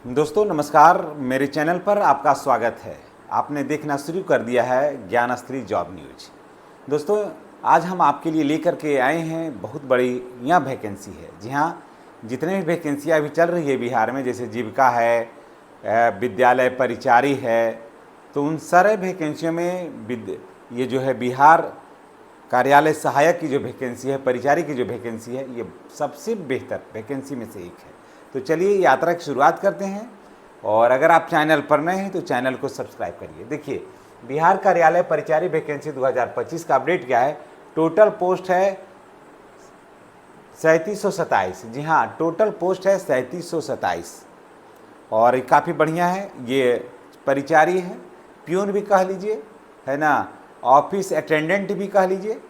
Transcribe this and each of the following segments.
दोस्तों नमस्कार, मेरे चैनल पर आपका स्वागत है। आपने देखना शुरू कर दिया है ज्ञानस्त्री जॉब न्यूज। दोस्तों आज हम आपके लिए लेकर के आए हैं बहुत बड़ी यह वैकेंसी है। जी हाँ, जितने भी वैकेंसियाँ अभी चल रही है बिहार में, जैसे जीविका है, विद्यालय परिचारी है, तो उन सारे वैकेंसियों में ये जो है बिहार कार्यालय सहायक की जो वैकेंसी है, परिचारी की जो वैकेंसी है, ये सबसे बेहतर वैकेंसी में से एक है। तो चलिए यात्रा की शुरुआत करते हैं। और अगर आप चैनल पर नए हैं तो चैनल को सब्सक्राइब करिए। देखिए, बिहार कार्यालय परिचारी वैकेंसी 2025 का अपडेट क्या है। टोटल पोस्ट है 3727। जी हाँ, टोटल पोस्ट है 3727 और काफ़ी बढ़िया है। ये परिचारी है, प्यून भी कह लीजिए, है ना, ऑफिस अटेंडेंट भी कह लीजिए,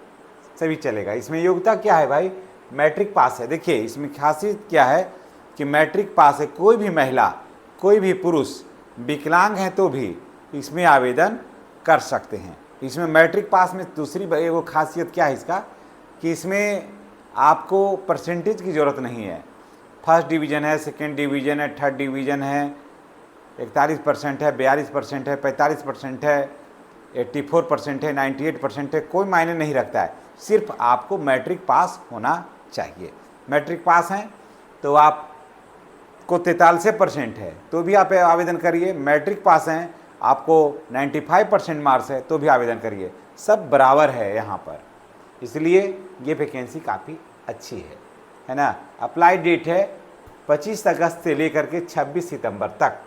सभी चलेगा। इसमें योग्यता क्या है भाई, मैट्रिक पास है। देखिए इसमें खासियत क्या है कि मैट्रिक पास है। कोई भी महिला, कोई भी पुरुष विकलांग हैं तो भी इसमें आवेदन कर सकते हैं। इसमें मैट्रिक पास में दूसरी वो खासियत क्या है इसका कि इसमें आपको परसेंटेज की ज़रूरत नहीं है। फर्स्ट डिवीज़न है, सेकेंड डिवीज़न है, थर्ड डिवीज़न है, 41% है, 42% है, 45% है, 84% है, 98% है, कोई मायने नहीं रखता है। सिर्फ आपको मैट्रिक पास होना चाहिए। मैट्रिक पास हैं तो आप को 43% है तो भी आप आवेदन करिए। मैट्रिक पास हैं, आपको 95% मार्क्स है तो भी आवेदन करिए। सब बराबर है यहाँ पर, इसलिए ये वैकेंसी काफ़ी अच्छी है ना। अप्लाई डेट है 25 अगस्त से लेकर के 26 सितंबर तक।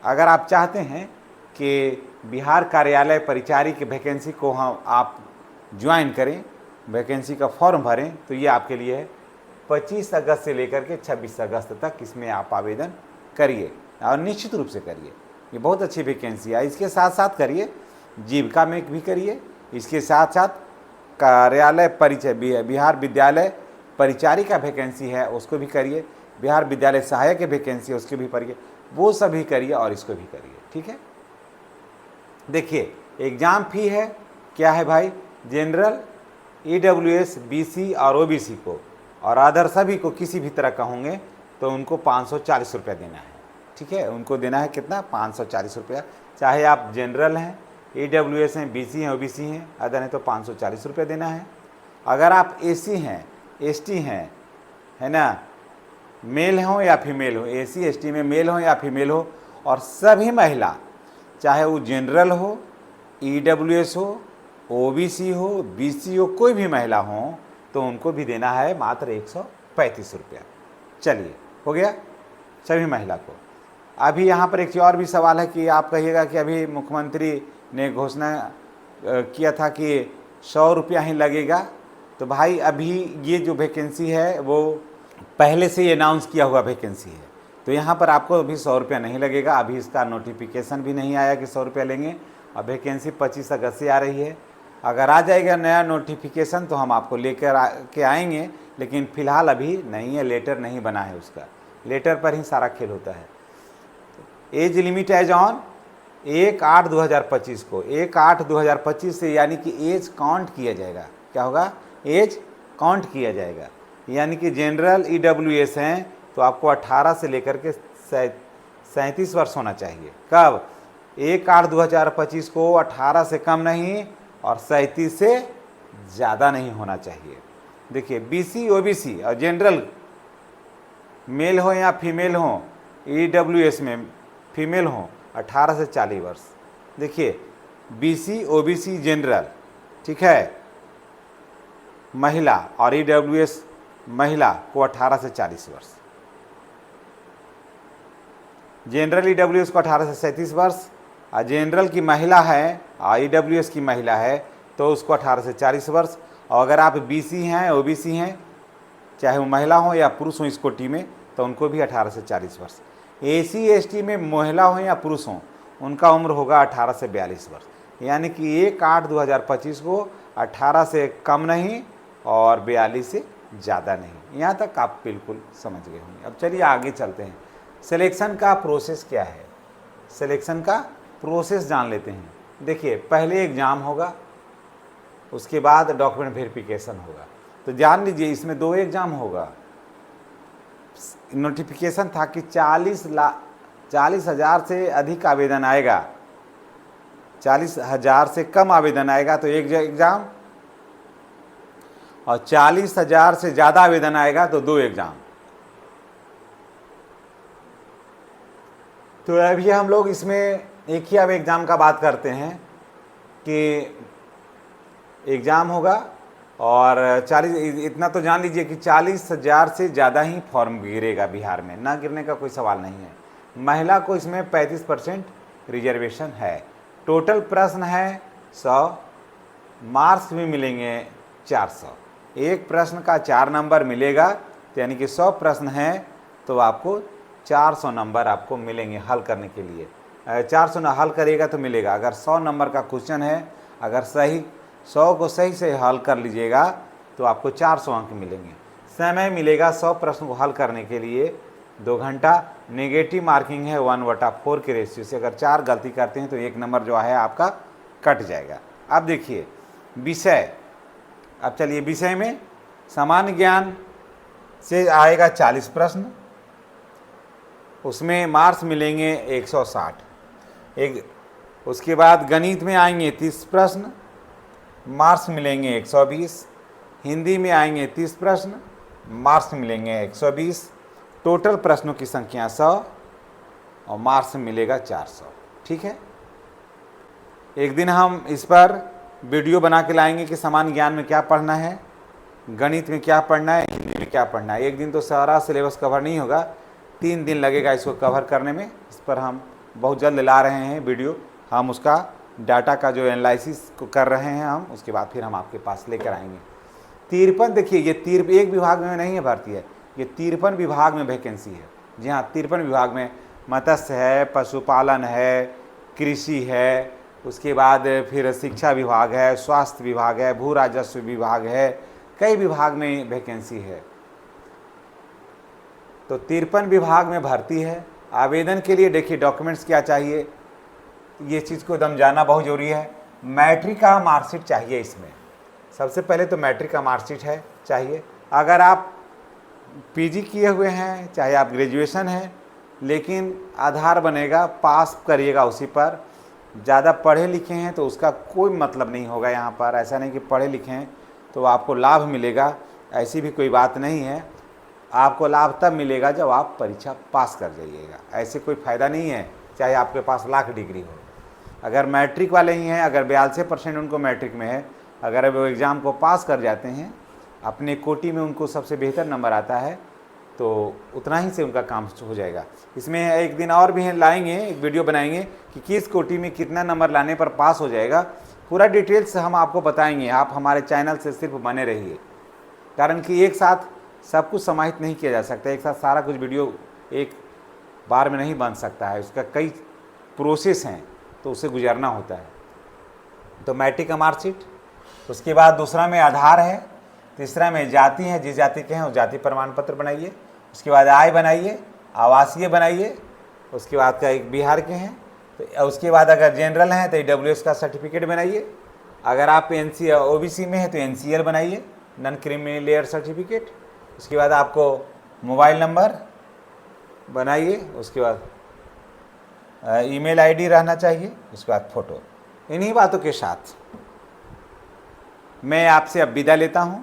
अगर आप चाहते हैं कि बिहार कार्यालय परिचारी की वैकेंसी को आप ज्वाइन करें, वैकेंसी का फॉर्म भरें, तो ये आपके लिए है। 25 अगस्त से लेकर के 26 अगस्त तक इसमें आप आवेदन करिए और निश्चित रूप से करिए। ये बहुत अच्छी वैकेंसी है। इसके साथ साथ करिए, जीविका में भी करिए, इसके साथ साथ कार्यालय परिचय बिहार विद्यालय परिचारी का वैकेंसी है उसको भी करिए, बिहार विद्यालय सहायक की वैकेंसी है उसको भी करिए, वो सभी करिए और इसको भी करिए। ठीक है। देखिए एग्ज़ाम फी है क्या है भाई, जनरल, EWS, BC और OBC को और अदर सभी को किसी भी तरह का होंगे तो उनको 540 रुपया देना है। ठीक है, उनको देना है कितना, 540 रुपया। चाहे आप जनरल हैं, EWS हैं, BC हैं, OBC हैं, अदर हैं तो 540 रुपया देना है। अगर आप AC हैं, ST हैं, है ना, मेल हो या फीमेल हो, AC ST में मेल हो या फीमेल हो, और सभी महिला, चाहे वो जनरल हो, EWS हो, OBC हो, BC हो, कोई भी महिला हो, तो उनको भी देना है मात्र 135 रुपया। चलिए, हो गया सभी महिला को। अभी यहाँ पर एक और भी सवाल है कि आप कहिएगा कि अभी मुख्यमंत्री ने घोषणा किया था कि 100 रुपया ही लगेगा। तो भाई अभी ये जो वैकेंसी है वो पहले से ही अनाउंस किया हुआ वैकेंसी है, तो यहाँ पर आपको अभी 100 रुपया नहीं लगेगा। अभी इसका नोटिफिकेशन भी नहीं आया कि 100 रुपया लेंगे। अब वैकेंसी 25 अगस्त से आ रही है। अगर आ जाएगा नया नोटिफिकेशन तो हम आपको लेकर के आएंगे, लेकिन फ़िलहाल अभी नहीं है, लेटर नहीं बना है उसका। लेटर पर ही सारा खेल होता है। एज लिमिट एज ऑन 1/8/2025 को, 1/8/2025 से यानी कि एज काउंट किया जाएगा। क्या होगा, एज काउंट किया जाएगा। यानी कि जनरल EWS हैं तो आपको 18 से लेकर के 37 वर्ष होना चाहिए। कब, 1/8/2025 को 18 से कम नहीं और 37 से ज़्यादा नहीं होना चाहिए। देखिए BC OBC और जनरल मेल हो या फीमेल हो, EWS में फीमेल हो, 18 से 40 वर्ष। देखिए BC OBC जनरल, ठीक है, महिला और EWS महिला को 18 से 40 वर्ष, जनरल EWS को 18 से 37 वर्ष, और जनरल की महिला है और EWS की महिला है तो उसको 18 से 40 वर्ष। और अगर आप BC हैं, OBC हैं, चाहे वो महिला हो या पुरुष हो इस कोटि में, तो उनको भी 18 से 40 वर्ष। AC ST में महिला हो या पुरुष हो, उनका उम्र होगा 18 से 42 वर्ष। यानी कि 1/8/2025 को 18 से कम नहीं और 42 से ज़्यादा नहीं। यहाँ तक आप बिल्कुल समझ गए होंगे। अब चलिए आगे चलते हैं। सिलेक्शन का प्रोसेस क्या है, सिलेक्शन का प्रोसेस जान लेते हैं। देखिए पहले एग्ज़ाम होगा, उसके बाद डॉक्यूमेंट वेरिफिकेशन होगा। तो जान लीजिए इसमें 2 एग्ज़ाम होगा। नोटिफिकेशन था कि 40,000 से अधिक आवेदन आएगा, 40,000 से कम आवेदन आएगा तो एक एग्ज़ाम, और 40,000 से ज़्यादा आवेदन आएगा तो 2 एग्ज़ाम। तो अभी हम लोग इसमें एक ही अब एग्ज़ाम का बात करते हैं कि एग्ज़ाम होगा और 40, इतना तो जान लीजिए कि 40,000 से ज़्यादा ही फॉर्म गिरेगा बिहार में, ना गिरने का कोई सवाल नहीं है। महिला को इसमें 35% रिजर्वेशन है। टोटल प्रश्न है 100, मार्क्स भी मिलेंगे 400। एक प्रश्न का 4 नंबर मिलेगा, तो यानी कि 100 प्रश्न हैं तो आपको 400 नंबर आपको मिलेंगे हल करने के लिए। 400 ना हल करिएगा तो मिलेगा। अगर 100 नंबर का क्वेश्चन है, अगर 100 को सही से हल कर लीजिएगा तो आपको 400 अंक मिलेंगे। समय मिलेगा 100 प्रश्न को हल करने के लिए 2 घंटा। नेगेटिव मार्किंग है 1/4 के रेशियो से। अगर 4 गलती करते हैं तो 1 नंबर जो है आपका कट जाएगा। अब देखिए विषय, अब चलिए विषय में सामान्य ज्ञान से आएगा 40 प्रश्न, उसमें मार्क्स मिलेंगे 160। उसके बाद गणित में आएंगे 30 प्रश्न, मार्क्स मिलेंगे 120। हिंदी में आएंगे 30 प्रश्न, मार्क्स मिलेंगे 120। टोटल प्रश्नों की संख्या 100 और मार्क्स मिलेगा 400। ठीक है, एक दिन हम इस पर वीडियो बना के लाएंगे कि सामान्य ज्ञान में क्या पढ़ना है, गणित में क्या पढ़ना है, हिंदी में क्या पढ़ना है। एक दिन तो सारा सिलेबस कवर नहीं होगा, 3 दिन लगेगा इसको कवर करने में। इस पर हम बहुत जल्द ला रहे हैं वीडियो, हम उसका डाटा का जो एनालिसिस को कर रहे हैं हम, उसके बाद फिर हम आपके पास लेकर आएंगे। 53, देखिए ये 53 एक विभाग में नहीं है भर्ती है, ये 53 विभाग में वैकेंसी है। जी हाँ, 53 विभाग में मत्स्य है, पशुपालन है, कृषि है, उसके बाद फिर शिक्षा विभाग है, स्वास्थ्य विभाग है, भू राजस्व विभाग है, कई विभाग में वैकेंसी है। तो 53 विभाग में भर्ती है। आवेदन के लिए देखिए डॉक्यूमेंट्स क्या चाहिए, ये चीज़ को एकदम जानना बहुत ज़रूरी है। मैट्रिक का मार्कशीट चाहिए इसमें, सबसे पहले तो मैट्रिक का मार्कशीट है चाहिए। अगर आप पीजी किए हुए हैं, चाहे आप ग्रेजुएशन हैं, लेकिन आधार बनेगा, पास करिएगा उसी पर। ज़्यादा पढ़े लिखे हैं तो उसका कोई मतलब नहीं होगा यहाँ पर। ऐसा नहीं कि पढ़े लिखे हैं तो आपको लाभ मिलेगा, ऐसी भी कोई बात नहीं है। आपको लाभ तब मिलेगा जब आप परीक्षा पास कर जाइएगा, ऐसे कोई फ़ायदा नहीं है चाहे आपके पास लाख डिग्री हो। अगर मैट्रिक वाले ही हैं, अगर 42% उनको मैट्रिक में है, अगर वो एग्ज़ाम को पास कर जाते हैं, अपने कोटि में उनको सबसे बेहतर नंबर आता है, तो उतना ही से उनका काम हो जाएगा। इसमें एक दिन और भी लाएंगे, एक वीडियो बनाएंगे कि किस कोटि में कितना नंबर लाने पर पास हो जाएगा। पूरा डिटेल्स हम आपको बताएंगे। आप हमारे चैनल से सिर्फ बने रहिए, कारण कि एक साथ सब कुछ समाहित नहीं किया जा सकता, एक साथ सारा कुछ वीडियो एक बार में नहीं बन सकता है, उसका कई प्रोसेस हैं तो उसे गुजरना होता है। तो मैट्रिक का मार्कशीट, उसके बाद दूसरा में आधार है, तीसरा में जाति है, जिस जाति के हैं वो जाति प्रमाण पत्र बनाइए। उसके बाद आय बनाइए, आवासीय बनाइए। उसके बाद का एक बिहार के हैं तो उसके बाद अगर जनरल हैं तो EWS का सर्टिफिकेट बनाइए। अगर आप OBC में हैं तो NCL बनाइए, नॉन क्रिमिनल लेयर सर्टिफिकेट। उसके बाद आपको मोबाइल नंबर बनाइए, उसके बाद ईमेल ID रहना चाहिए, उसके बाद फ़ोटो। इन्हीं बातों के साथ मैं आपसे अब विदा लेता हूं।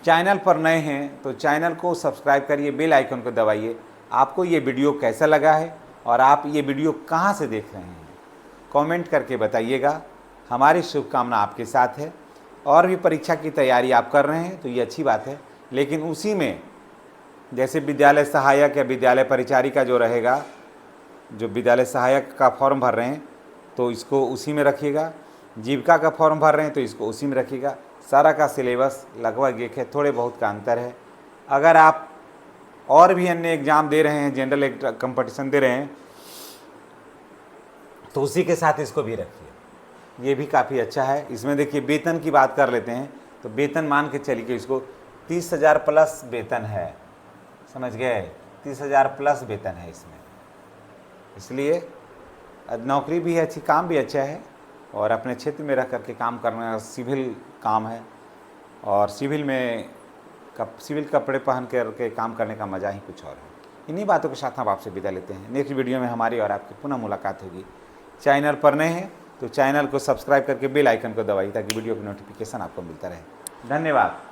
चैनल पर नए हैं तो चैनल को सब्सक्राइब करिए, बेल आइकन को दबाइए। आपको ये वीडियो कैसा लगा है और आप ये वीडियो कहां से देख रहे हैं, कमेंट करके बताइएगा। हमारी शुभकामना आपके साथ है। और भी परीक्षा की तैयारी आप कर रहे हैं तो ये अच्छी बात है, लेकिन उसी में जैसे विद्यालय सहायक या विद्यालय परिचारिका जो रहेगा, जो विद्यालय सहायक का फॉर्म भर रहे हैं तो इसको उसी में रखिएगा। जीविका का फॉर्म भर रहे हैं तो इसको उसी में रखिएगा। सारा का सिलेबस लगभग एक है, थोड़े बहुत का अंतर है। अगर आप और भी अन्य एग्ज़ाम दे रहे हैं, जनरल कंपटीशन दे रहे हैं, तो उसी के साथ इसको भी रखिए, ये भी काफ़ी अच्छा है। इसमें देखिए वेतन की बात कर लेते हैं तो वेतन मान के चलिए कि इसको 30,000 प्लस वेतन है, समझ गए, 30,000 प्लस वेतन है इसमें। इसलिए नौकरी भी है अच्छी, काम भी अच्छा है, और अपने क्षेत्र में रह करके काम करना सिविल काम है, और सिविल में सिविल कपड़े पहन कर के काम करने का मज़ा ही कुछ और है। इन्हीं बातों के साथ हम आपसे विदा लेते हैं। नेक्स्ट वीडियो में हमारी और आपकी पुनः मुलाकात होगी। चैनल पर नए हैं तो चैनल को सब्सक्राइब करके बेल आइकन को दबाइए ताकि वीडियो की नोटिफिकेशन आपको मिलता रहे। धन्यवाद।